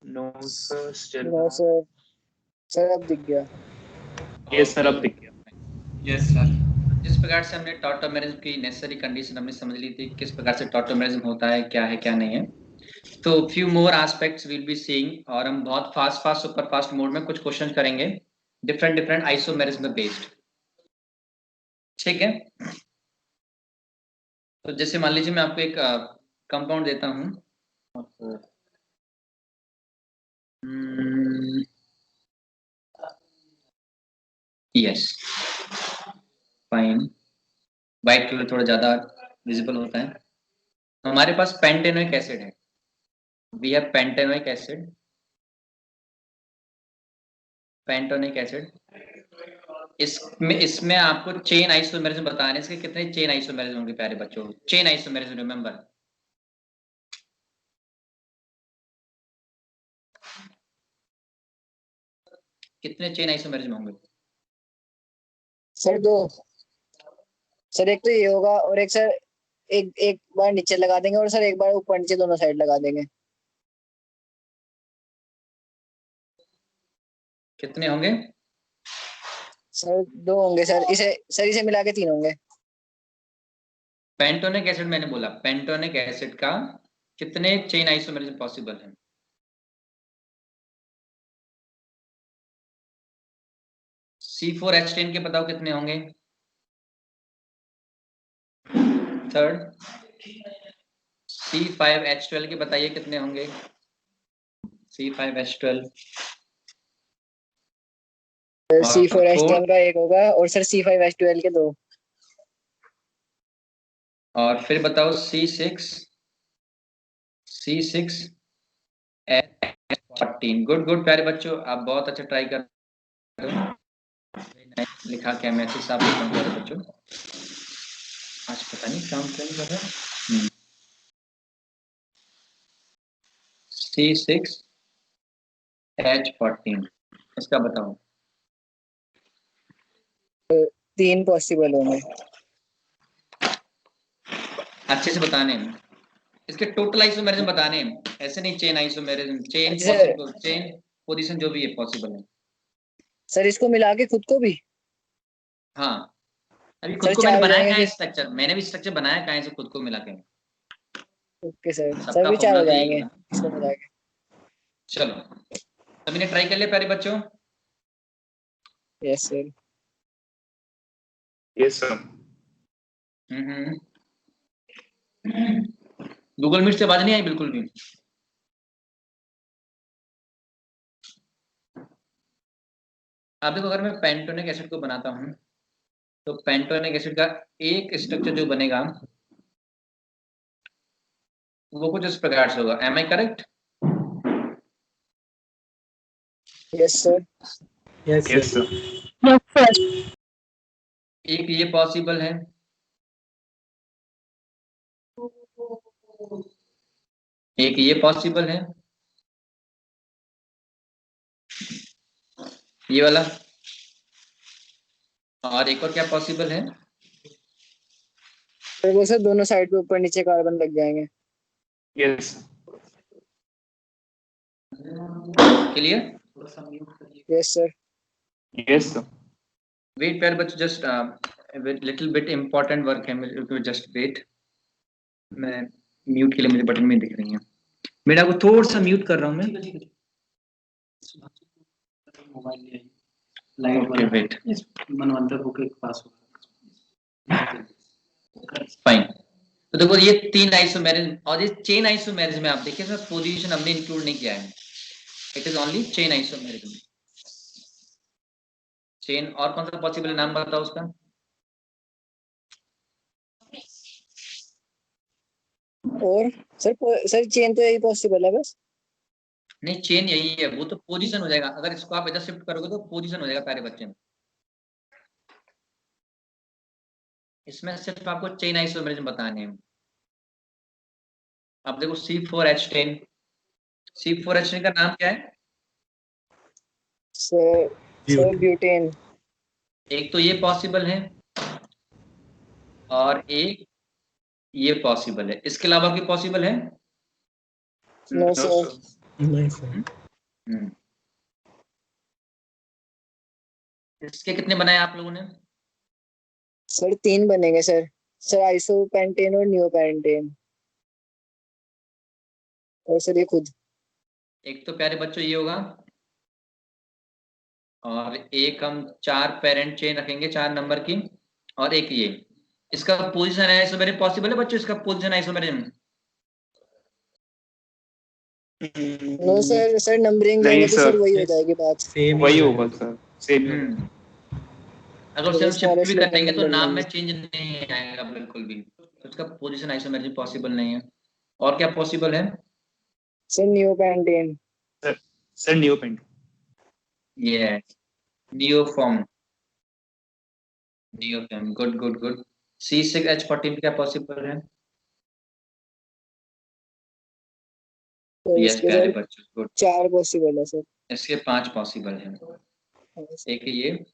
No sir, still no sir. Sir अब दिख गया। यस सर, अब दिख गया। Yes sir. जिस प्रकार से हमने टॉटोमेरिज्म की नेसेसरी कंडीशन हमने समझ ली थी, किस प्रकार से टॉटोमेरिज्म होता है क्या नहीं है, तो few more aspects will be seeing, और हम बहुत फास्ट सुपर फास्ट मोड में कुछ क्वेश्चन करेंगे डिफरेंट आइसोमेरिज्म बेस्ड। ठीक है, तो जैसे मान लीजिए मैं आपको एक कंपाउंड देता हूं, यस फाइन, व्हाइट कलर थोड़ा ज्यादा विजिबल होता है। हमारे पास पेंटेनोइक एसिड है, we have pentanoic acid, pentanoic acid. इसमें आपको चेन आइसोमेरिज्म बताने हैं, इसके कितने चेन आइसोमेरिज्म होंगे प्यारे बच्चों? चेन आइसोमेरिज्म रिमेंबर, कितने चेन आइसोमेरिज्म होंगे? सर 2। सर एक तो ये होगा और एक सर एक बार नीचे लगा देंगे और सर एक बार ऊपर नीचे दोनों साइड लगा देंगे। कितने होंगे सर 2 होंगे सर, इसे मिला के 3 होंगे। पेंटोनिक एसिड, मैंने बोला पेंटोनिक एसिड का कितने चेन आइसोमेरिज्म पॉसिबल है? C4H10 के बताओ कितने होंगे? थर्ड C5H12 के बताइए कितने होंगे? C5H12 C4H10 का 1 होगा और सर C5H12 के 2। और फिर बताओ C6H14। गुड प्यारे बच्चों, आप बहुत अच्छा ट्राई कर रहे हो। लिखा क्या मैसेज साहब लिखा प्यारे बच्चों, आज पता नहीं काम क्यों नहीं कर रहा। C6H14 इसका बताओ। 3 पॉसिबल होंगे। अच्छे से बताने हैं, इसके टोटल आइसोमेरिज्म बताने हैं, ऐसे नहीं चेन आइसोमेरिज्म, चेन अच्छा, पॉसिबल, चेन पोजीशन जो भी है पॉसिबल है। सर इसको मिला के खुद को भी। हाँ, अभी खुद सर को मैंने 4 हो बनाया जाएंगे कहाँ है फिर। स्ट्रक्चर, मैंने भी स्ट्रक्चर बनाया कहाँ है से खुद को मिला के। ओके सर, सर सबका भी 4 फॉर्मूला हो तो यही जाएंगे होगा। इसको मिला के। चलो, सभी ने ट्राई कर लिया प्यारे बच्चों? Yes sir. Yes sir. Google Meet से आवाज नहीं आई बिल्कुल भी? आप देखो, अगर मैं पेंटोनिक एसिड को बनाता हूं तो पेंटोनिक एसिड का एक स्ट्रक्चर जो बनेगा वो कुछ इस प्रकार से होगा। Am I correct? Yes sir. Yes sir. एक ये पॉसिबल है, एक ये पॉसिबल है, ये वाला, और एक और क्या पॉसिबल है? सर वो सर दोनों साइड पे ऊपर नीचे कार्बन लग जाएंगे। Yes clear? Yes sir. Yes sir. Wait प्यारे बच्चों, just little bit important work है मेरे, जस्ट वेट। मैं म्यूट के लिए मुझे बटन में दिख रही है, मेरा को थोड़ा सा म्यूट कर रहा हूँ मैं। ओके वेट, मनवंतर बुक के पास फाइन। तो देखो ये 3 आइसोमेरिज्म, और ये चेन आइसोमेरिज्म में आप देखिए सर पोजीशन हमने इंक्लूड नहीं किया है, it is only chain isomerism. Chain और कौन सा पॉसिबल है, नाम बताओ उसका? और सर चेन तो यही पॉसिबल है बस। नहीं, चेन यही है, वो तो पोजीशन हो जाएगा, अगर इसको आप इधर शिफ्ट करोगे तो पोजीशन हो जाएगा प्यारे बच्चे में। इसमें सिर्फ आपको चेन आइसोमेरिज्म बताने हैं। अब देखो C4H10, C4H10 का नाम क्या है? Sir butane. एक तो ये पॉसिबल है और एक ये पॉसिबल है, इसके अलावा कोई पॉसिबल है? No no sir. सर। नहीं सर। हम्म। इसके कितने बनाए आप लोगों ने? सर 3 बनेंगे सर। सर आइसोपेंटेन और नियोपेंटेन, और सर ये खुद। एक तो प्यारे बच्चों ये होगा, और एक हम 4 पेरेंट चेन रखेंगे 4 नंबर की, और एक ये। इसका पोजीशन आइसोमेरिज्म पॉसिबल है बच्चों? इसका position isomerism no sir, sir numbering नहीं देंगे तो सर सर, वही हो जाएगी बात। सेम वही ही होगा सर, सेम ही होगा। अगर उसे हम शिफ्ट भी स्मॉलेस्ट लेटर करेंगे तो नंबर नाम लेंगे। में चेंज नहीं आएगा बिल्कुल भी, तो इसका पोजीशन आइसोमेरिज्म पॉसिबल नहीं है। और क्या पॉसिबल है? Sir neopentane. सर नियोपेंट। ये नियोफॉर्म, नियोफॉर्म, गुड गुड गुड। C6H14 क्या पॉसिबल है? तो यस इसके प्यारे सर बच्चों, गुड। 4 पॉसिबल है सर। इसके 5 पॉसिबल है। एक ये,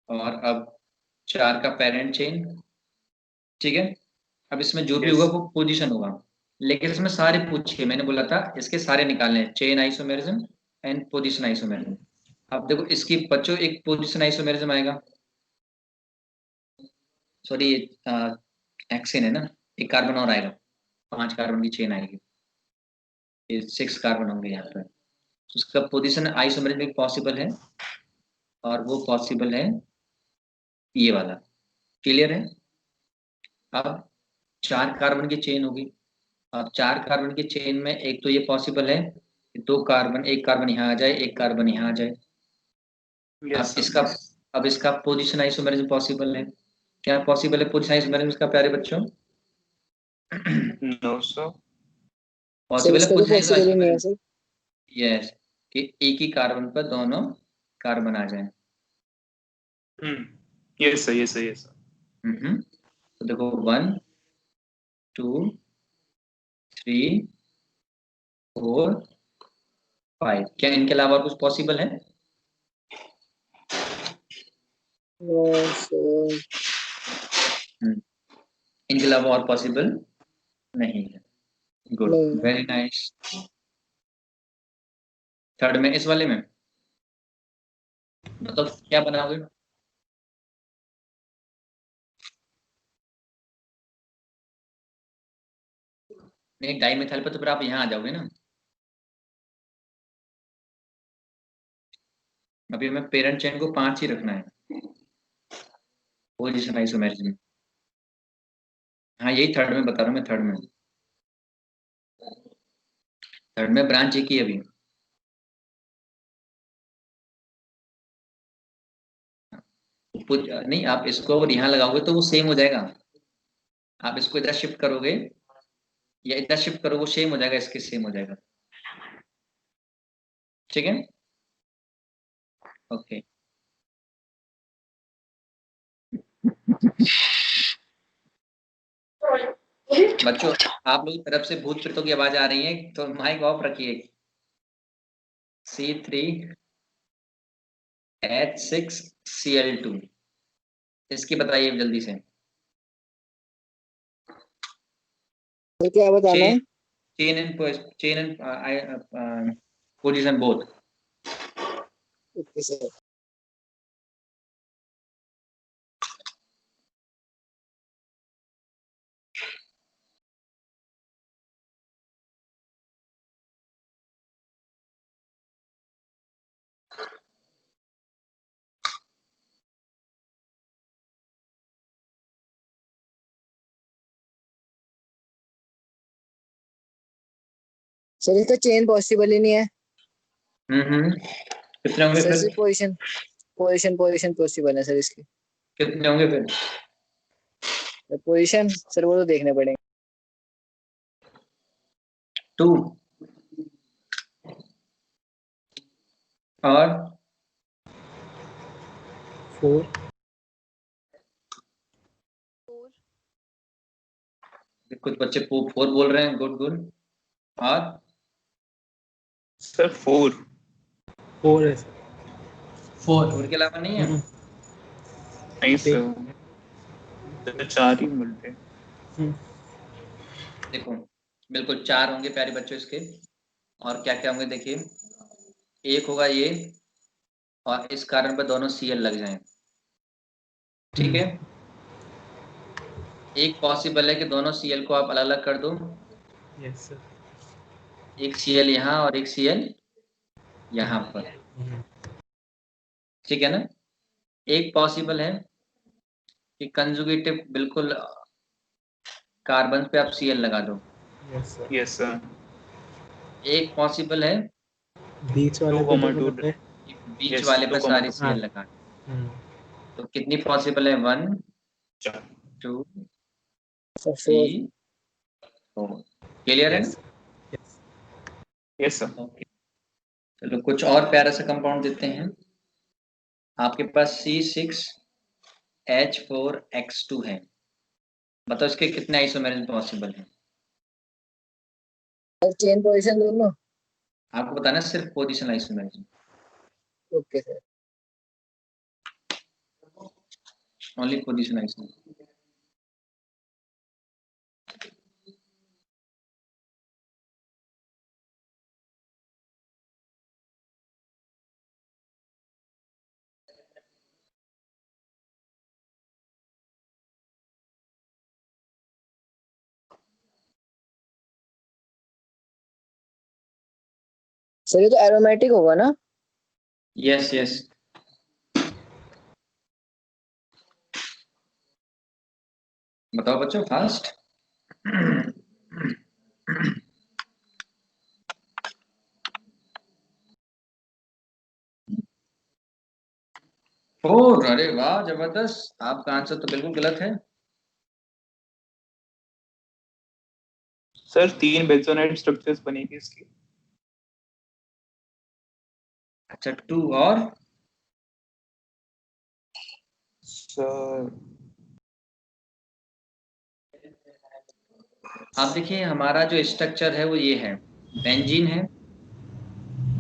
और अब 4 का पेरेंट चेन, ठीक है। अब इसमें जो भी Yes. होगा वो पोजीशन होगा, लेकिन इसमें सारे पूछे, मैंने बोला था इसके सारे निकालने हैं, chain isomerism and position isomerism. अब देखो इसकी बच्चों एक पोजीशन आइसोमेरिज्म आएगा, सॉरी ये एक्सेन है ना, एक कार्बन और आएगा, 5 कार्बन की चेन आएगी, ये 6 कार्बन होंगे यहाँ पर। तो उसका पोजीशन आइसोमेरिज्म पॉसिबल है, और वो पॉसिबल है ये वाला। क्लियर है? अब 4 कार्बन की चेन होगी। अब 4 कार्बन की चेन में एक तो ये पॉसिबल है कि 2 कार्बन, एक कार्बन यहाँ आ जाए, एक कार्बन यहाँ आ जाए। Yes, अब इसका पोजीशन आइसोमेरिज्म पॉसिबल है। क्या पॉसिबल है पोजीशन आइसोमेरिज्म इसका प्यारे बच्चों? No sir. सर पॉसिबल है इसका तो पोजीशन पॉसिबल ही नहीं है आइसोमेरिज्म? सर। यस, कि एक ही कार्बन पर दोनों कार्बन आ जाए। Yes sir, yes sir, yes sir. तो देखो 1 2 3 4 5, क्या इनके अलावा और कुछ पॉसिबल है? No sir. इनके अलावा और पॉसिबल नहीं है। गुड, नहीं है। Very nice. थर्ड में, इस वाले में मतलब क्या बनाओगे? नहीं, डाइमेथाइल पर तो फिर आप यहाँ आ जाओगे ना। अभी हमें पेरेंट चेन को 5 ही रखना है पोजीशन आइसोमेरिज्म। हाँ यही थर्ड में बता रहा हूँ मैं, थर्ड में ब्रांच एक ही है अभी। नहीं, आप इसको अगर यहाँ लगाओगे तो वो सेम हो जाएगा। आप इसको इधर शिफ्ट करोगे या इधर शिफ्ट करोगे, वो सेम हो जाएगा, इसके सेम हो जाएगा। ठीक है, ओके। बच्चों आप लोग की तरफ से भूत प्रेतों की आवाज आ रही है, तो माइक ऑफ रखिए। C3H6Cl2, इसकी बताइए जल्दी से। तो क्या बताना है? Chain and position both. Okay sir. Sir इसका चेन पॉसिबल ही नहीं है। कितने होंगे सर फिर? सिर्फ पोजीशन पोजीशन पोजीशन पॉसिबल है सर इसकी। कितने होंगे फिर? पोजीशन सर वो तो देखने पड़ेंगे। 2 और 4। कुछ बच्चे 4 बोल रहे हैं, गुड गुड। और Sir 4. 4 है सर। 4 के अलावा नहीं है? नहीं sir. तो 4 ही मिलते हैं। हम्म। देखो बिल्कुल 4 होंगे प्यारे बच्चों इसके। और क्या क्या होंगे देखिए, एक होगा ये, और इस कारण पर दोनों Cl लग जाएं, ठीक है। एक पॉसिबल है कि दोनों Cl को आप अलग अलग कर दो, यस सर। एक Cl यहाँ और एक Cl यहाँ पर, ठीक है ना। एक पॉसिबल है कि कंजुगेटिव बिल्कुल कार्बन पे आप Cl लगा दो, यस सर। Yes sir. एक पॉसिबल है बीच वाले 2, पे 2 दोनों पे। कि बीच Yes, वाले पे 2, सारी 2। Cl लगा दो। तो कितनी पॉसिबल है, 1 4। 2 सर 4। 3 4। क्लियर है ना? यस। Yes sir. ओके, चलो कुछ और प्यारा सा कंपाउंड देते हैं। आपके पास C6H4X2 है, बताओ इसके कितने आइसोमेरिज्म पॉसिबल है? सर चेन पोजीशन दोनों। आपको बताना है सिर्फ position isomerism, okay sir. Only position isomerism. Sir ये तो एरोमेटिक होगा ना? यस यस, बताओ बच्चों फास्ट। 4, अरे वाह जबरदस्त, आपका आंसर तो बिल्कुल गलत है। सर 3 बेंजोनाइट स्ट्रक्चर्स बनेगी इसकी। अच्छा 2 और सर आप देखिए हमारा जो स्ट्रक्चर है वो ये है, बेंजीन है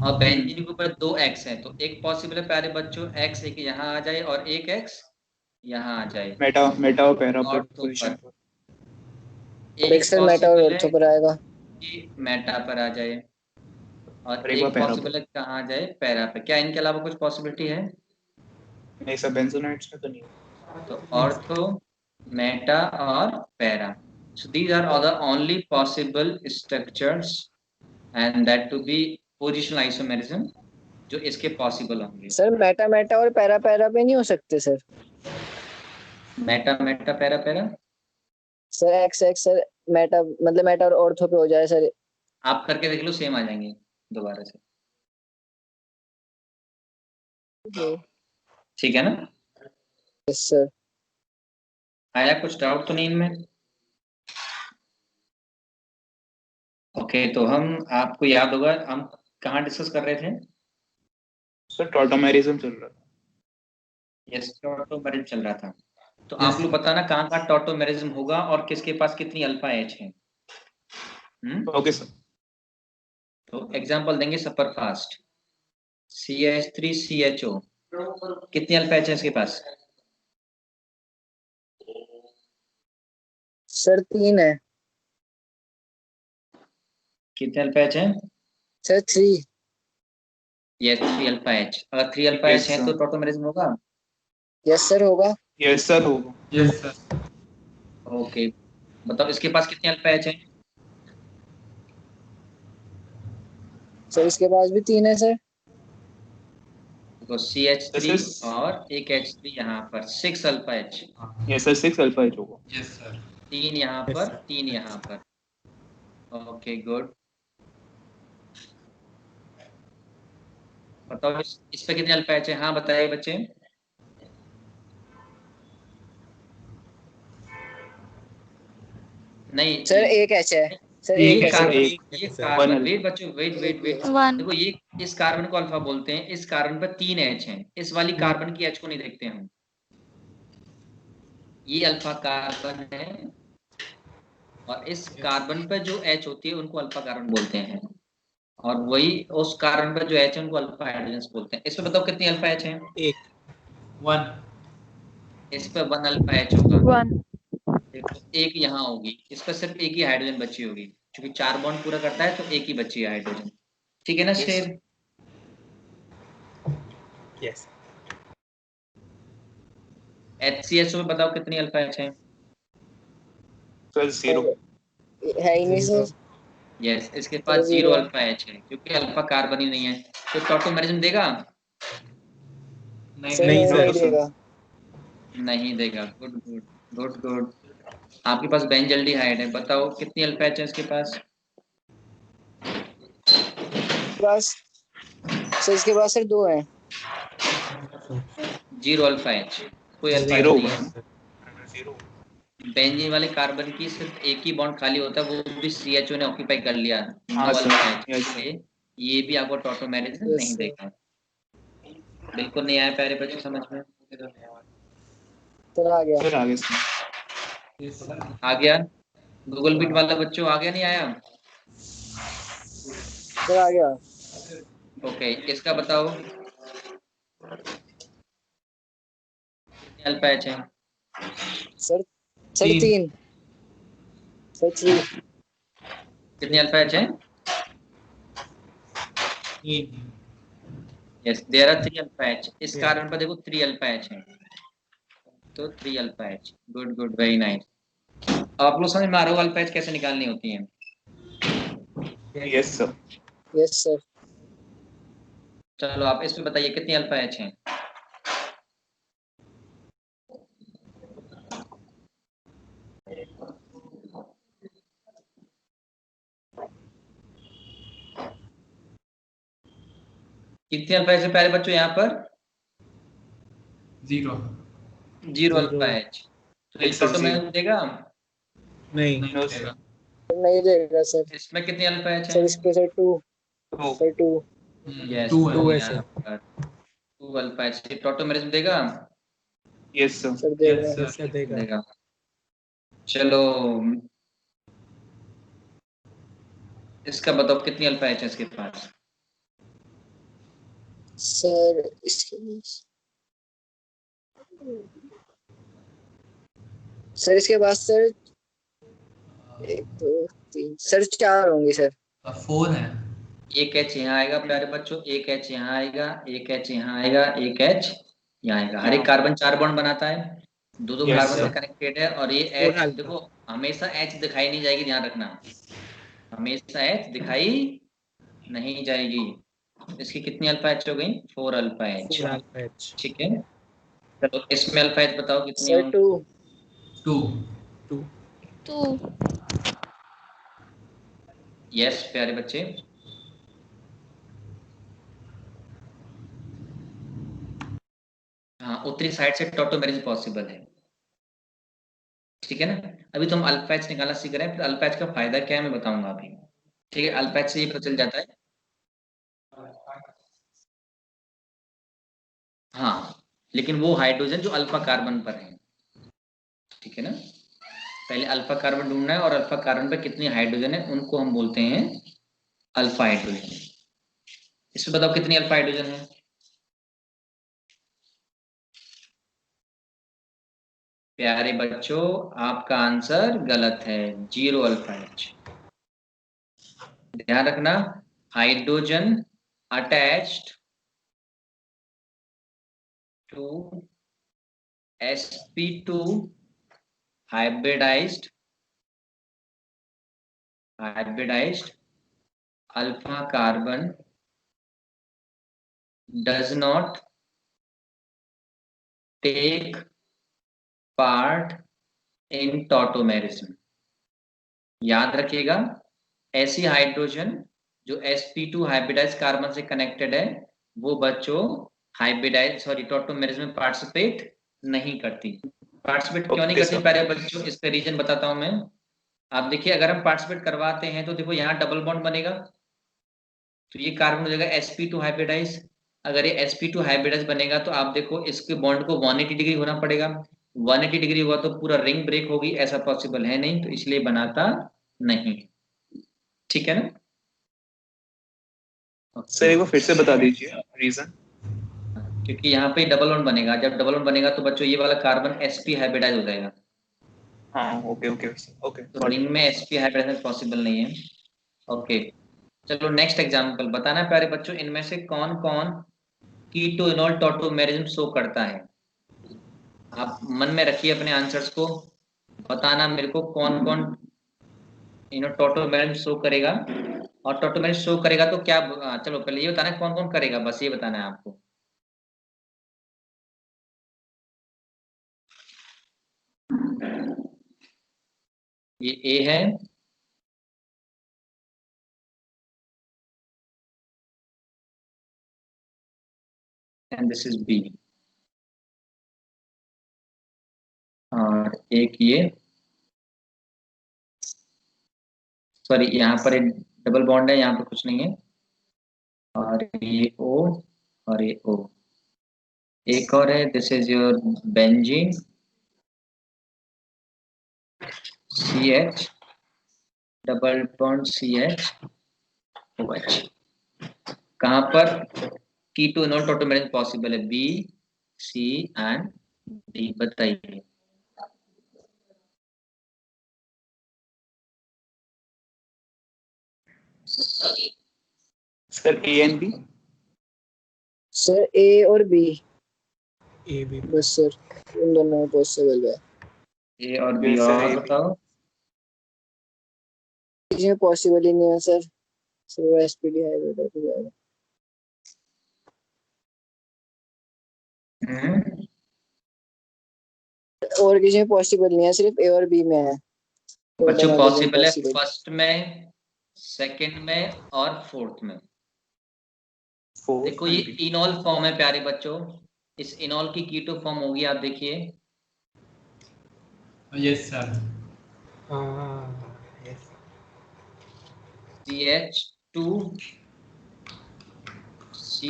और बेंजीन के ऊपर 2 X है, तो एक पॉसिबल है प्यारे बच्चों, X एक यहाँ आ जाए और एक X यहाँ आ जाए मेटा मेटा और पैरा और तो पोजीशन पर। और एक एक सर मेटा और पॉसिबल है ऑर्थो पर आएगा। कि मेटा पर आ जाए और और एक बार एक पैरा पॉसिबल है कहाँ आ जाए, पैरा पे। क्या इनके अलावा कुछ पॉसिबिलिटी है? नहीं सर, बेंजोनाइट्स में तो नहीं है। तो ऑर्थो, मेटा और para, so these are all the only possible structures and that to be positional isomerism जो इसके पॉसिबल होंगे। सर मेटा मेटा और पैरा पैरा पे नहीं हो सकते sir? Meta Meta para para sir x x sir, Meta मतलब Meta और ऑर्थो पे हो जाए सर। आप करके देख लो, सेम आ जाएंगे दोबारा से, ठीक है ना। Yes sir. आया कुछ डाउट तो नहीं इनमें? ओके, तो हम, आपको याद होगा हम कहाँ डिस्कस कर रहे थे? सर टॉटोमेरिज्म चल रहा था। यस, टॉटोमेरिज्म चल रहा था। तो आप लोग बताना कहाँ कहाँ टॉटोमेरिज्म होगा और किसके पास कितनी अल्फा एच है। Okay sir. तो एग्जांपल देंगे सब पर फास्ट। CH3CHO कितनी अल्फा एच है इसके पास? सर 3 है। कितने अल्फा एच है? सर 3। Yes 3 alpha H. अगर 3 अल्फा Yes, एच है sir. तो टॉटोमेरिज्म होगा। यस सर होगा। यस सर होगा। Yes sir. ओके, बताओ इसके पास कितनी अल्फा एच है? सर इसके पास भी 3 है सर। तो CH3 This is- और एक H3 यहाँ पर, 6 alpha H. Yes sir 6 alpha H होगा। Yes sir. 3 यहाँ Yes, पर, sir. 3 यहाँ पर। ओके गुड, बताओ इस पे कितने अल्फा एच है? हाँ बताइए बच्चे। नहीं सर एक एच है। सर ये एक है कार्बन, सर। ये सर। कार्बन, One वेट बच्चों, वेट वेट वेट, 1 देखो ये इस कार्बन को अल्फा बोलते हैं, इस कार्बन पर 3 एच हैं, इस वाली कार्बन की एच को नहीं देखते हम। ये अल्फा कार्बन है और इस कार्बन पर जो एच होती है उनको अल्फा कार्बन बोलते हैं, और वही उस कार्बन पर जो एच है उनको अल्फा हाइड्रोजन बोलते हैं। इसमें बताओ कितनी अल्फा एच है? एक 1 इस पर 1 अल्फा एच होगा। 1 देखो एक यहाँ होगी, इस पर सिर्फ एक ही हाइड्रोजन बची होगी, क्योंकि 4 बॉन्ड पूरा करता है तो एक ही बची है हाइड्रोजन। ठीक है ना Yes. शेर? Yes. HCHO में बताओ कितनी अल्फा एच है? सर 0. है ही नहीं सर। यस, इसके पास तो 0 zero। अल्फा एच है क्योंकि अल्फा कार्बन ही नहीं है। तो टॉटोमेरिज्म देगा? सर नहीं, नहीं सर। देगा। नहीं देगा। Good good good good. आपके पास बेंजल्डिहाइड है, बताओ कितनी अल्फा एच है इसके पास? बस सर इसके पास सर 2 हैं। 0 अल्फा एच, कोई अल्फा एच 0. नहीं है। 0. बेंजीन वाले कार्बन की सिर्फ एक ही बॉन्ड खाली होता है, वो भी CHO ने ऑक्यूपाई कर लिया, हाँ, no sir. Alpha H. Yes, इसलिए ये भी आपको टॉटोमेरिज्म Yes, नहीं sir। देगा। बिल्कुल नहीं आया प्यारे बच्चों समझ में? सर आ गया। सर आगे सर. आ गया? गूगल मीट वाला बच्चों आ गया नहीं आया? सर आ गया। ओके, इसका बताओ अल्फा एच है? सर 3। सर 3। कितनी अल्फा एच है? Yes, there are 3 alpha H. इस कार्बन पर देखो 3 अल्फा एच है, तो 3 alpha H. Good good, very nice. आप लोग समझ में आ रहा हो अल्फा एच कैसे निकालनी होती है? Yes sir. Yes sir. चलो आप इस पे बताइए कितनी अल्फा एच है? कितनी अल्फा एच है प्यारे बच्चों यहाँ पर? 0 अल्फा एच। तो ये Yes, sir, टॉटोमेरिज्म देगा? नहीं। No sir. नहीं देगा सर। इसमें कितनी अल्फा एच सर है? इसके सर 2। 2. सर 2। यस, 2 है यहाँ सर। पर 2 अल्फा एच। ये टॉटोमेरिज्म देगा? Yes sir. सर देगा। Yes, sir, देगा। देगा। चलो इसका बताओ कितनी अल्फा एच है इसके पास? सर इसके सर इसके पास सर 1 2 3 सर 4 होंगे सर। 4 है। एक एच यहाँ आएगा प्यारे बच्चों, एक एच यहाँ आएगा, एक एच यहाँ आएगा, एक एच यहाँ आएगा। हर एक कार्बन 4 बॉन्ड बनाता है, 2 Yes, कार्बन sir. से कनेक्टेड है। और ये Four एच alpha। देखो हमेशा एच दिखाई नहीं जाएगी, ध्यान रखना, हमेशा एच दिखाई नहीं जाएगी। इसकी कितनी अल्फा एच हो गई? 4 अल्फा एच। 4 alpha H। ठीक है, चलो इसमें अल्फा एच बताओ कितनी सर होंगी? 2। 2। यस प्यारे बच्चे, हाँ उत्तरी साइड से टॉटोमेरिज्म पॉसिबल है। ठीक है ना? अभी तो हम अल्फा एच निकालना सीख रहे हैं, फिर अल्फा एच का फायदा क्या है मैं बताऊंगा अभी। ठीक है, अल्फा एच से ये पता चल जाता है। हाँ, लेकिन वो हाइड्रोजन जो अल्फा कार्बन पर है। ठीक है ना? पहले अल्फा कार्बन ढूंढना है और अल्फा कार्बन पर कितनी हाइड्रोजन है उनको हम बोलते हैं अल्फा हाइड्रोजन। इसमें बताओ कितनी अल्फा हाइड्रोजन है? प्यारे बच्चों आपका आंसर गलत है, 0 अल्फा एच। ध्यान रखना, hydrogen attached to sp2 hybridized alpha carbon does not take part in tautomerism। याद रखिएगा, ऐसी हाइड्रोजन जो sp2 हाइब्रिडाइज कार्बन से कनेक्टेड है वो बच्चों टॉटोमेरिज्म में पार्टिसिपेट नहीं करती। पार्टिसिपेट क्यों नहीं Okay, करती sir. प्यारे बच्चों, इसका रीजन बताता हूं मैं। आप देखिए, अगर हम पार्टिसिपेट करवाते हैं तो देखो यहाँ डबल बॉन्ड बनेगा, तो ये कार्बन हो जाएगा sp2 हाइब्रिडाइज। अगर ये sp2 हाइब्रिडाइज बनेगा तो आप देखो इसके बॉन्ड को 180 डिग्री होना पड़ेगा। 180 डिग्री हुआ तो पूरा रिंग ब्रेक होगी, ऐसा पॉसिबल है नहीं, तो इसलिए बनाता नहीं। ठीक है ना? सर एक बार फिर से बता दीजिए रीजन. क्योंकि यहाँ पे डबल बॉन्ड बनेगा, जब डबल बॉन्ड बनेगा तो बच्चों ये वाला कार्बन sp हाइब्रिडाइज हो जाएगा, हाँ ओके ओके ओके. तो रिंग में sp हाइब्रिडाइज पॉसिबल नहीं है। ओके, चलो नेक्स्ट एग्जांपल बताना है प्यारे बच्चों, इनमें से कौन कौन कीटो इनोल टॉटोमेरिज्म शो करता है। आप मन में रखिए अपने आंसर्स को, बताना मेरे को कौन कौन टॉटोमेरिज्म शो करेगा। और टॉटोमेरिज्म शो करेगा तो क्या, चलो पहले ये बताना है कौन कौन करेगा, बस ये बताना है आपको। ये ए है, एंड दिस इज बी, और एक ये, सॉरी यहाँ पर एक डबल बॉन्ड है, यहाँ पर कुछ नहीं है, और ये ओ और ये ओ। एक और है, this is your benzene, CH double bond CH OH। कहाँ पर कीटो इनोल टॉटोमेरिज्म पॉसिबल है, बी सी एंड डी, बताइए। Sir A and B. Sir A और बी, ए बी। बस सर इन दोनों में पॉसिबल है। ए और बी, Yes, sir, और A, B। बताओ। इसमें पॉसिबल ही नहीं है सर, सिर्फ एसपीडी हाइब्रिड हो जाएगा। और किसी में पॉसिबल नहीं है, सिर्फ ए और बी में है। बच्चों टॉटोमेरिज्म पॉसिबल है पॉसिबल। फर्स्ट में, सेकंड में और फोर्थ में। फोर्थ देखो ये एंड बी। इनॉल फॉर्म है प्यारे बच्चों, इस इनॉल की कीटो फॉर्म होगी, आप देखिए। Yes sir. हाँ yes. CH2 C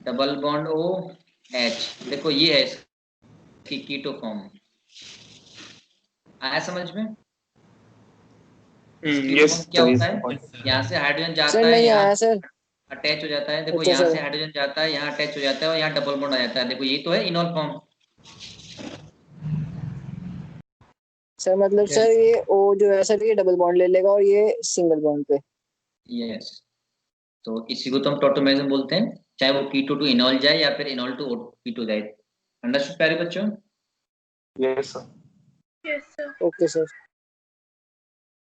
double bond O H, देखो ये है इसकी कीटो फॉर्म। आया समझ में? कीटो यस फॉर्म क्या सर, होता इज द है, पॉइंट। यहाँ से हाइड्रोजन सर जाता है, नहीं यहाँ आया सर। अटैच हो जाता है, देखो अच्छा यहाँ सर। से हाइड्रोजन जाता है, यहाँ अटैच हो जाता है, और यहाँ डबल बॉन्ड आ जाता है, देखो ये तो है इनॉल फॉर्म। सर मतलब सर यस ये ओ जो है सर ये डबल बॉन्ड ले लेगा और ये सिंगल बॉन्ड पे। यस, तो इसी को तो हम टॉटोमेरिज्म बोलते हैं, चाहे वो कीटो टू इनॉल जाए या फिर इनॉल टू कीटो जाए। अंडरस्टूड प्यारे बच्चों? Yes sir. Okay sir.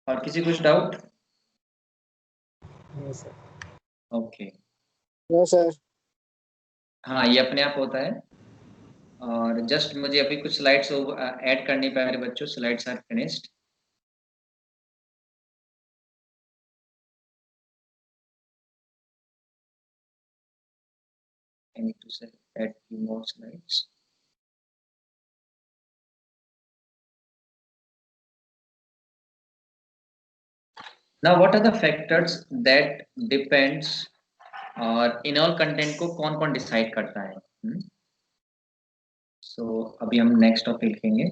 और किसी कुछ doubt? Sir. Okay. No sir. हाँ ये अपने आप होता है। और जस्ट मुझे अभी कुछ स्लाइड्स ऐड करनी प्यारे बच्चों, slides are finished. I need to add few more slides. Now what are the factors that depends, और इनॉल कंटेंट को कौन कौन डिसाइड करता है? सो अभी हम नेक्स्ट टॉपिक लिखेंगे,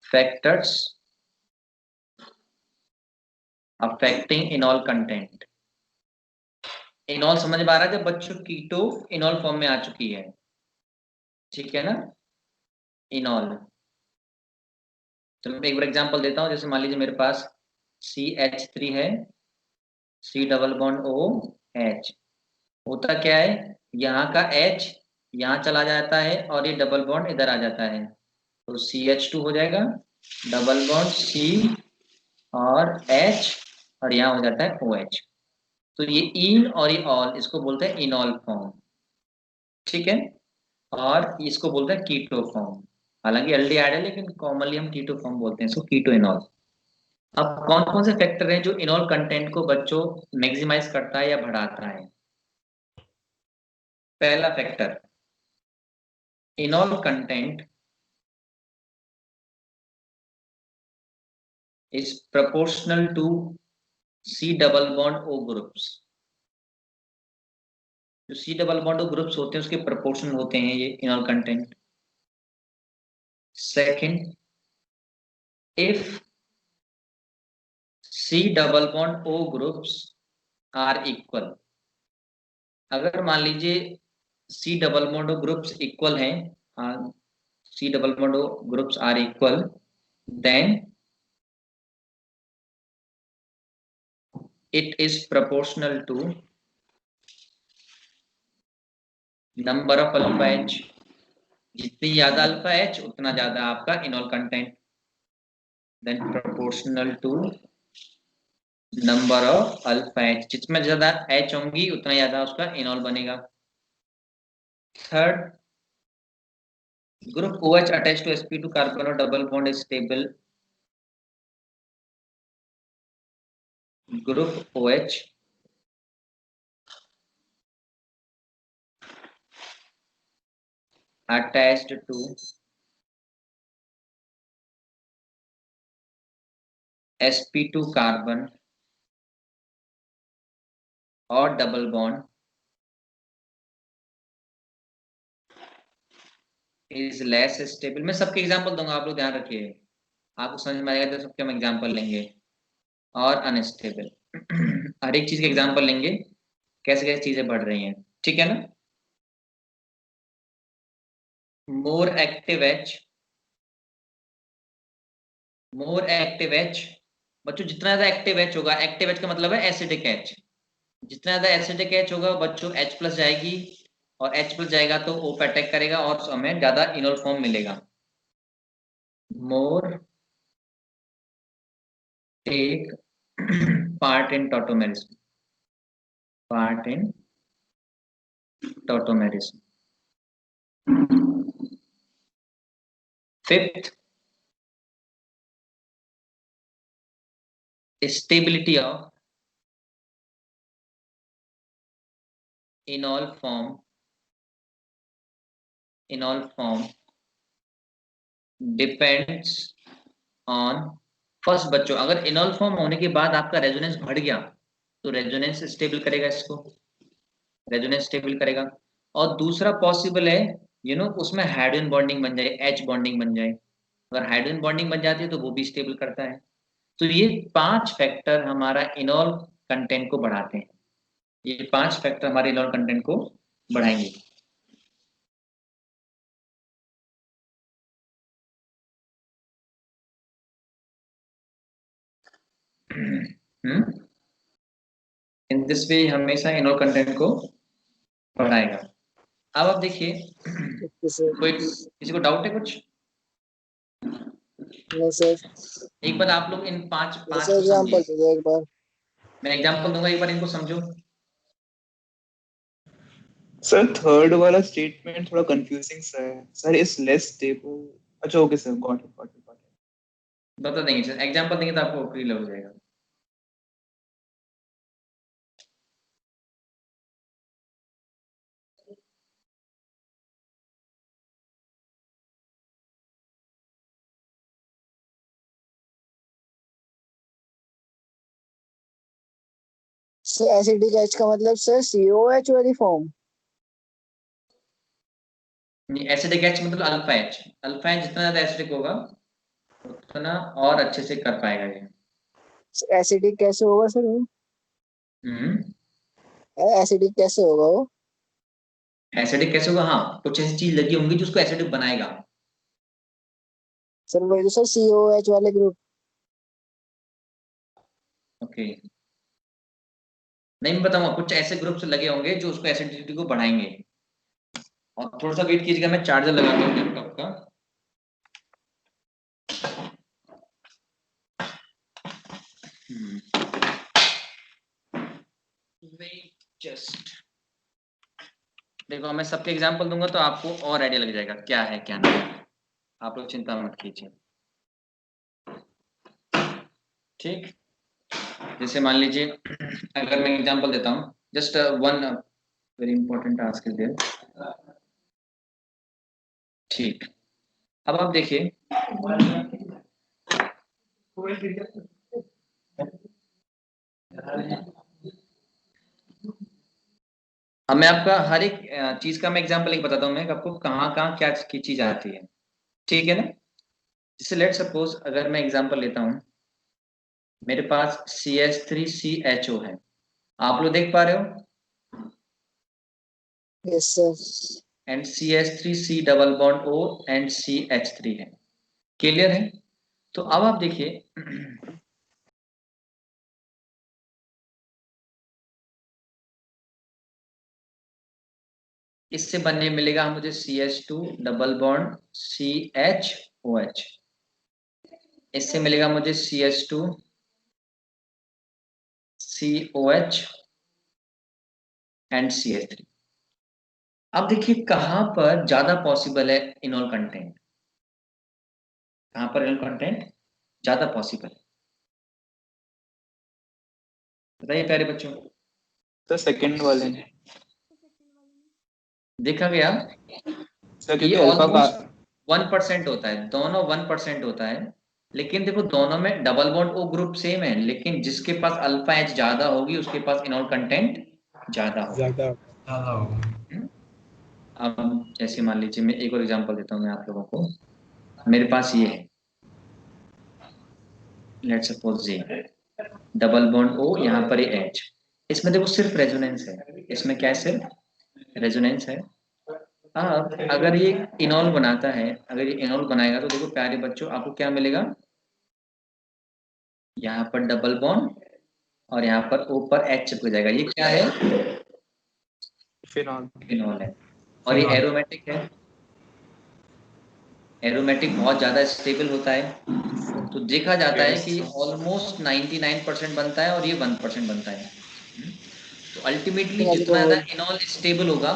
फैक्टर्स अफेक्टिंग इनॉल कंटेंट। इनॉल समझ में आ रहा है जब बच्चों कीटो इनॉल फॉर्म में आ चुकी है, ठीक है ना? इनॉल, चलो मैं एक बार एग्जांपल देता हूँ, जैसे मान लीजिए मेरे पास CH3 है, C डबल बॉन्ड OH। होता क्या है, यहाँ का H यहाँ चला जाता है और ये डबल बॉन्ड इधर आ जाता है, तो CH2 हो जाएगा, डबल बॉन्ड C और H, और यहाँ हो जाता है OH। तो ये इन और ये ऑल, इसको बोलते हैं इनॉल फॉर्म, ठीक है? और इसको बोलते हैं कीटो फॉर्म। हालांकि एल्डिहाइड है लेकिन कॉमनली हम कीटो फॉर्म बोलते हैं इसको, कीटो इनॉल। अब कौन कौन से फैक्टर हैं जो इनॉल कंटेंट को बच्चों मैक्सिमाइज करता है या बढ़ाता है? पहला factor, enol content is proportional to C double bond O groups. जो C double bond O groups होते हैं उसके प्रोपोर्शनल होते हैं ये enol content. Second, if C double bond O groups are equal, अगर मान लीजिए C double bond O groups equal हैं, C double bond O groups are equal, then it is proportional to number of alpha H, जितनी ज्यादा alpha H उतना ज्यादा आपका enol content, then proportional to number of alpha H, जितने ज्यादा H होंगी उतना ज्यादा उसका इनॉल बनेगा। Third, group OH attach to sp2 carbon और double bond is stable, group OH attached to sp2 carbon और double bond is less stable. मैं सबके एग्जांपल दूंगा, आप लोग ध्यान रखिए, आपको समझ में आएगा तो सबके हम एग्जांपल लेंगे। और अनस्टेबल हर एक चीज के एग्जांपल लेंगे, कैसे कैसे चीजें बढ़ रही हैं, ठीक है ना। More active H, more active H, बच्चों जितना ज्यादा एक्टिव एच होगा, एक्टिव एच का मतलब है एसिडिक एच, जितना ज्यादा एसिडिक एच होगा बच्चों H प्लस जाएगी, और H प्लस जाएगा तो O पे अटैक करेगा और हमें ज्यादा इनोल फॉर्म मिलेगा। More take part in tautomerism, part in tautomerism. Fifth, stability of enol form, enol form depends on, first बच्चों अगर इनॉल फॉर्म होने के बाद आपका रेजोनेंस बढ़ गया तो रेजोनेंस स्टेबल करेगा, इसको रेजोनेंस स्टेबल करेगा। और दूसरा पॉसिबल है उसमें हाइड्रोजन बॉन्डिंग बन जाए, H बॉन्डिंग बन जाए, अगर हाइड्रोजन बॉन्डिंग बन जाती है तो वो भी स्टेबल करता है। तो ये 5 फैक्टर हमारा इनॉल कंटेंट को बढ़ाते हैं, ये 5 फैक्टर हमारे इनॉल कंटेंट को बढ़ाएंगे। इन दिस वे हमेशा इनॉल कंटेंट को बढ़ाएगा। अब आप देखिए, कोई किसी को डाउट है कुछ? नहीं सर। एक बार आप लोग इन पांच को एग्जांपल समझिए, दो एक बार। मैं एग्जांपल दूंगा, एक बार इनको समझो। सर थर्ड वाला स्टेटमेंट थोड़ा कंफ्यूजिंग सा है सर, इज लेस स्टेबल। अच्छा okay sir, got it got it got it. बता देंगे सर, एग्जांपल देंगे तो आपको क्लियर हो जाएगा। सर एसिडिक एच का मतलब सर COH वाली फॉर्म। एसिडिक एच मतलब अल्फा एच, अल्फा एच जितना ज्यादा एसिडिक होगा उतना और अच्छे से कर पाएगा ये। एसिडिक कैसे होगा सर वो? एसिडिक कैसे होगा वो? एसिडिक कैसे होगा, हाँ कुछ ऐसी चीज लगी होंगी जो उसको एसिडिक बनाएगा। सर वही तो सर COH वाले ग्रुप। ओके, नहीं मैं बताऊंगा, कुछ ऐसे ग्रुप्स लगे होंगे जो उसको एसिडिटी को बढ़ाएंगे। और थोड़ा सा वेट कीजिएगा, मैं चार्जर लगाता हूँ लैपटॉप का। वेट जस्ट, देखो मैं सबके एग्जांपल दूंगा तो आपको और आइडिया लग जाएगा क्या है क्या नहीं है, आप लोग चिंता मत कीजिए, ठीक। जैसे मान लीजिए, अगर मैं एग्जांपल देता हूँ, just one very important task is there, ठीक। अब आप देखिए, अब मैं आपका हर एक चीज का मैं एग्जांपल एक बताता हूँ, मैं आपको कहाँ कहाँ क्या की चीज आती है, ठीक है ना। जैसे लेट सपोज अगर मैं एग्जांपल लेता हूँ, मेरे पास CH3CHO है, आप लोग देख पा रहे हो, yes sir. And CH3C double bond O and CH3 है, क्लियर है। तो अब आप देखिए इससे बनने मिलेगा मुझे CH2 डबल बॉन्ड CHOH। इससे मिलेगा मुझे CH2 COH एंड CH3। अब देखिए कहां पर ज्यादा पॉसिबल है इनॉल कंटेंट, कहां पर इनॉल कंटेंट ज्यादा पॉसिबल है, बताइए प्यारे बच्चों। सर सेकंड वाले में देखा गया सर, ये क्योंकि अल्फा का ऑलमोस्ट 1% होता है, दोनों 1% होता है। लेकिन देखो दोनों में double bond O group same है, लेकिन जिसके पास अल्फा एच ज्यादा होगी उसके पास इनॉल कंटेंट ज्यादा होगा। ज्यादा होगा। हम्म? अब जैसे मान लीजिए मैं एक और एग्जांपल देता हूँ मैं आप लोगों को। मेरे पास ये है, लेट्स सपोज ये डबल बॉन्ड ओ, यहाँ पर ये एच। इसमें देखो सिर्फ रेजोनेंस है, इसमें क्या है, सिर्फ रेजोनेंस है। अब अगर ये इनॉल बनाता है, अगर ये इनॉल बनाएगा तो देखो प्यारे बच्चों आपको क्या मिलेगा, यहाँ पर डबल बॉन्ड और यहाँ पर ऊपर एच चिपक जाएगा। ये क्या है, फिनॉल। फिनॉल है। और ये एरोमेटिक है, एरोमेटिक बहुत ज्यादा स्टेबल होता है। तो देखा जाता है कि ऑलमोस्ट 99% बनता है और ये 1% बनता है। तो अल्टीमेटली जितना ज्यादा अल्कोहल इनॉल स्टेबल होगा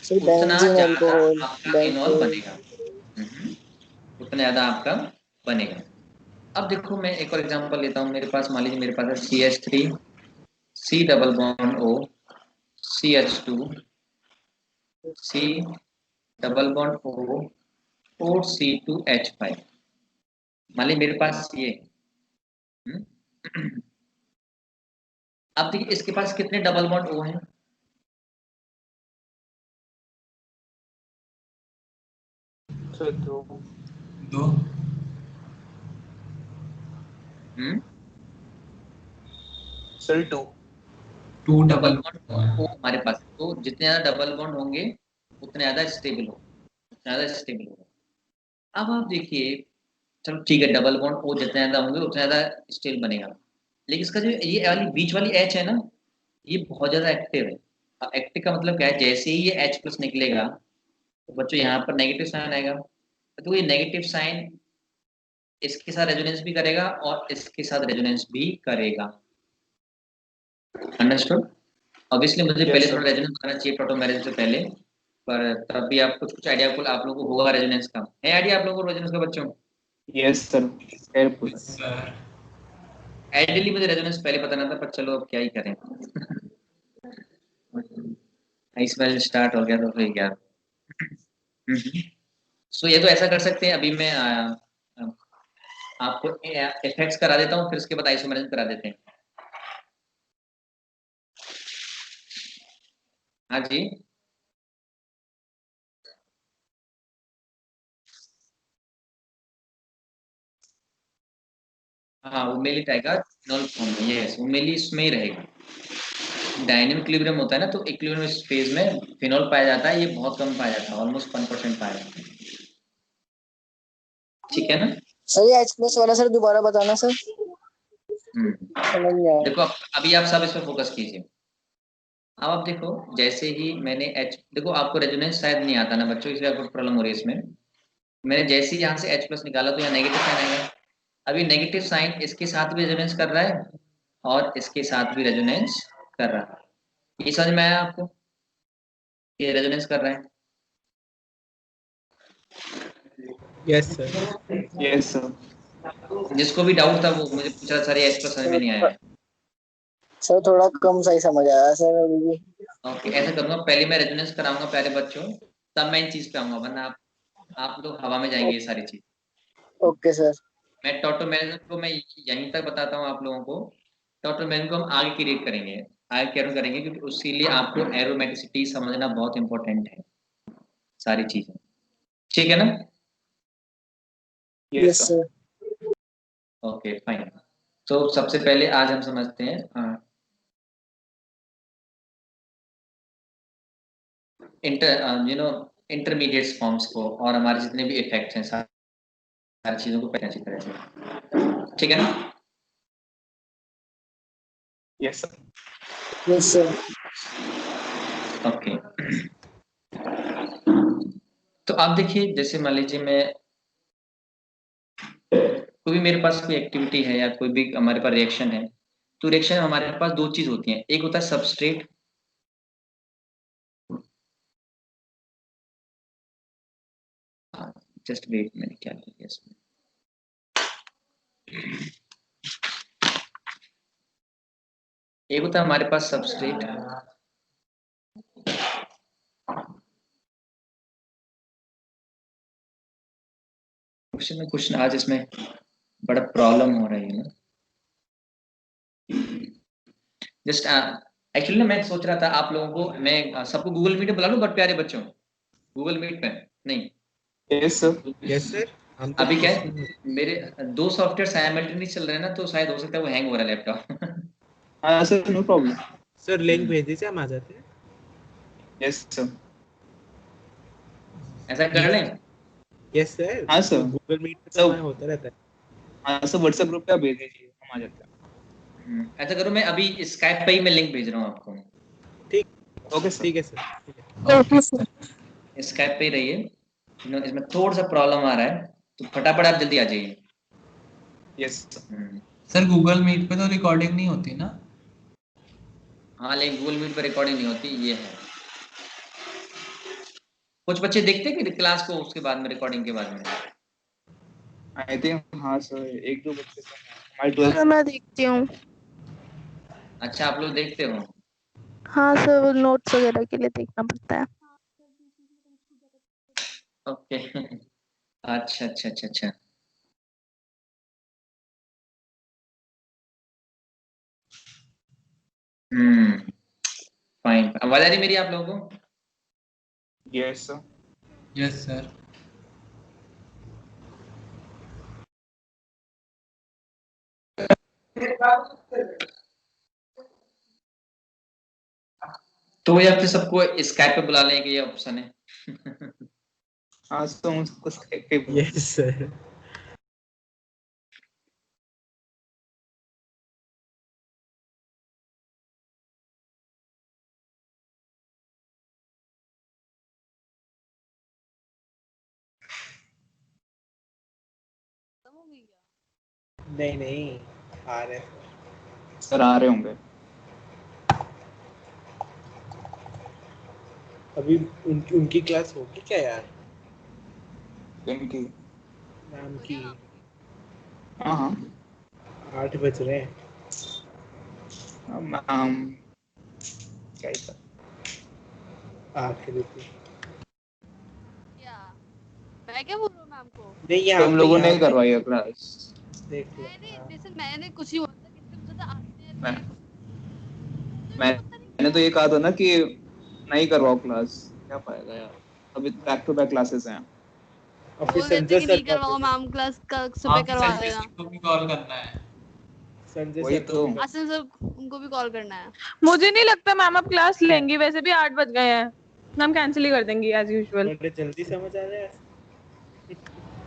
सर, उतना बेंजीन ज्यादा अल्कोहल आपका इनॉल बेंजीन। बनेगा। उतना ज्यादा आपका बनेगा। अब देखो मैं एक और एग्जांपल लेता हूँ। मेरे पास मान लीजिए मेरे पास है CH3 C double bond O CH2 C double bond O और C2H5। मान लीजिए मेरे पास ये हम्म? अब देखिए इसके पास कितने डबल बॉन्ड O हैं, सर दो। दो sir two. Two double double bond O हमारे पास है। तो जितने ज्यादा डबल बॉन्ड होंगे उतने ज्यादा स्टेबल होगा, उतना ज्यादा स्टेबल होगा। अब आप देखिए, चलो ठीक है डबल बॉन्ड O जितने ज्यादा होंगे उतना ज्यादा स्टेबल बनेगा। लेकिन इसका जो ये वाली बीच वाली H है ना, ये बहुत ज्यादा एक्टिव है। अब एक्टिव का मतलब क्या है, जैसे ही ये H प्लस निकलेगा तो बच्चों यहाँ पर नेगेटिव साइन आएगा। तो ये नेगेटिव साइन इसके साथ रेजोनेंस भी करेगा और इसके साथ रेजोनेंस भी करेगा। अंडरस्टूड। ऑब्वियसली मुझे यस पहले थोड़ा सर। रेजोनेंस बनाना चाहिए टोटोमेरेज से पहले, पर तब भी आप कुछ कुछ आइडिया आप लोगों को होगा रेजोनेंस का, है आइडिया आप लोगों को रेजोनेंस का बच्चों? यस सर, खैर पूरा। सर। आइडियली मुझे रेजोनेंस पहले पता ना था, पर चलो अब क्या ही करें। इस बार स्टार्ट हो गया तो फिर क्या। सो ये तो ऐसा कर सकते हैं, अभी मैं आपको इफेक्ट्स करा देता हूँ, फिर उसके बाद आइसोमेरिज्म करा देते हैं। हाँ जी, हाँ वो मेली आएगा नॉल फॉर्म में, यस वो मेली इसमें ही रहेगा। डायनेमिक इक्विलिब्रियम होता है ना, तो इक्विलिब्रियम स्पेस में फिनॉल पाया जाता है, ये बहुत कम पाया जाता है, ऑलमोस्ट 1% पाया जाता है। ठीक है ना? सर ये H प्लस वाला सर दोबारा बताना सर, समझ नहीं आया। देखो अभी आप सब इस पर फोकस कीजिए। अब आप देखो जैसे ही मैंने H, देखो आपको रेजोनेंस शायद नहीं आता ना बच्चों, इसलिए आपको प्रॉब्लम हो रही है इसमें। मैंने जैसे ही यहाँ से H प्लस निकाला तो यहाँ नेगेटिव साइन आएगा। अभी नेगेटिव साइन इसके साथ भी रेजोनेंस कर रहा है और इसके साथ भी रेजोनेंस कर रहा है। ये समझ में आया आपको, ये रेजोनेंस कर रहा है? Yes sir. Yes sir. जिसको भी डाउट था वो मुझे पूछ रहा सर ये H प्लस समझ में नहीं आया है। सर थोड़ा कम सही समझ आया सर अभी भी। ओके, ऐसा करूंगा पहले मैं रेजोनेंस कराऊंगा प्यारे बच्चों, तब मैं इन चीज पे आऊंगा, वरना आप लोग हवा में जाएंगे ये सारी चीज। Okay sir. मैं टोटोमेरिज्म को मैं यहीं तक बताता हूँ आप लोगों को। टोटोमेरिज्म को हम आगे क्रिएट करेंगे, आगे कैसे करेंगे, क्योंकि उसके लिए आपको एरोमेटिसिटी समझना बहुत इंपॉर्टेंट है, सारी चीजें। ठीक है ना? Yes yes sir. Sir. Okay fine. तो सबसे पहले आज हम समझते हैं इंटरमीडिएट फॉर्म्स को, और हमारे जितने भी इफेक्ट्स हैं सारी चीजों को पहले अच्छी तरह से। ठीक है ना? Yes sir. Yes sir. Okay तो आप देखिए, जैसे मान लीजिए मैं कोई भी मेरे पास कोई एक्टिविटी है या कोई भी हमारे पास रिएक्शन है, तो रिएक्शन हमारे पास दो चीज होती हैं, एक होता है सबस्ट्रेट, जस्ट वेट, मैंने क्या किया इसमें, एक होता है हमारे पास सबस्ट्रेट, क्वेश्चन में कुछ आज इसमें बड़ा प्रॉब्लम हो रही है ना। जस्ट एक्चुअली ना मैं सोच रहा था आप लोगों को मैं सबको गूगल मीट पे बुला लूं, बट प्यारे बच्चों, गूगल मीट पे नहीं। Yes sir. Yes sir. हम तो अभी क्या है, मेरे दो सॉफ्टवेयर साइमल्टेनियसली चल रहे हैं ना, तो शायद हो सकता है वो हैंग हो रहा है लैपटॉप। हाँ सर, नो प्रॉब्लम। सर लिंक भेज दीजिए, हम आ जाते हैं। Yes sir. ऐसा कर लें? Yes sir. हाँ सर। गूगल मीट पे तो सर हमारा होता रहता है। हाँ सर, व्हाट्सएप ग्रुप पे आप भेज दीजिए, हम आ जाते हैं। ऐसा करो, मैं अभी स्काइप पे ही मैं लिंक भेज रहा हूँ आपको। Okay sir. ठीक है सर, ठीक है। Okay sir. स्काइप पे ही रहिए, इसमें थोड़ा सा प्रॉब्लम आ रहा है, तो फटाफट आप जल्दी आ जाइए। Yes sir. Sir Google Meet पे तो रिकॉर्डिंग नहीं होती ना? हाँ, लेकिन गूगल मीट पर रिकॉर्डिंग नहीं होती, ये है। कुछ बच्चे देखते हैं कि क्लास को उसके बाद में, रिकॉर्डिंग के बाद में? आई थिंक हाँ सर, एक दो बच्चे तो हैं हमारे 12th। सर मैं देखती हूँ। अच्छा, आप लोग देखते हो? हाँ सर, वो नोट्स वगैरह के लिए देखना पड़ता है। ओके। अच्छा अच्छा अच्छा अच्छा। फाइन। आवाज आ रही मेरी आप लोगों को? Yes sir. Yes sir. तो या फिर सबको स्काइप पे बुला लें कि ये ऑप्शन है? हाँ सर, उसको Skype पे बुलाओ। Yes sir. नहीं नहीं, आ रहे हैं। सर आ रहे होंगे। अभी उनकी क्लास होगी क्या यार? इनकी। मैम की हाँ हाँ। 8 बज रहे हैं। क्या ही सर। आखिरी पे क्या मैं क्या बोल रहा हूँ मैम को? नहीं, यहाँ तुम पे लोगों ने करवाई है क्लास? देख लो। मैंने कुछ ही बोला था, कितने पूछा था आते हैं मैं तो मैं- पता नहीं मैंने तो क्या ये कहा था ना कि नहीं करवाओ क्लास, क्या पाएगा यार, अभी बैक टू बैक क्लासेस हैं। और फिर बोल रहे थे संजय कि सर नहीं करवाओ मैम, क्लास का सुबह करवा देना। को भी कॉल करना है। संजय वही सर को तो। भी आसिम सर उनको भी कॉल करना है। मुझे नहीं लगता मैम अब क्लास लेंगी, वैसे भी 8 बज गए हैं, मैम कैंसिल ही कर देंगी एज यूजुअल। बड़े जल्दी समझ आ रहा है।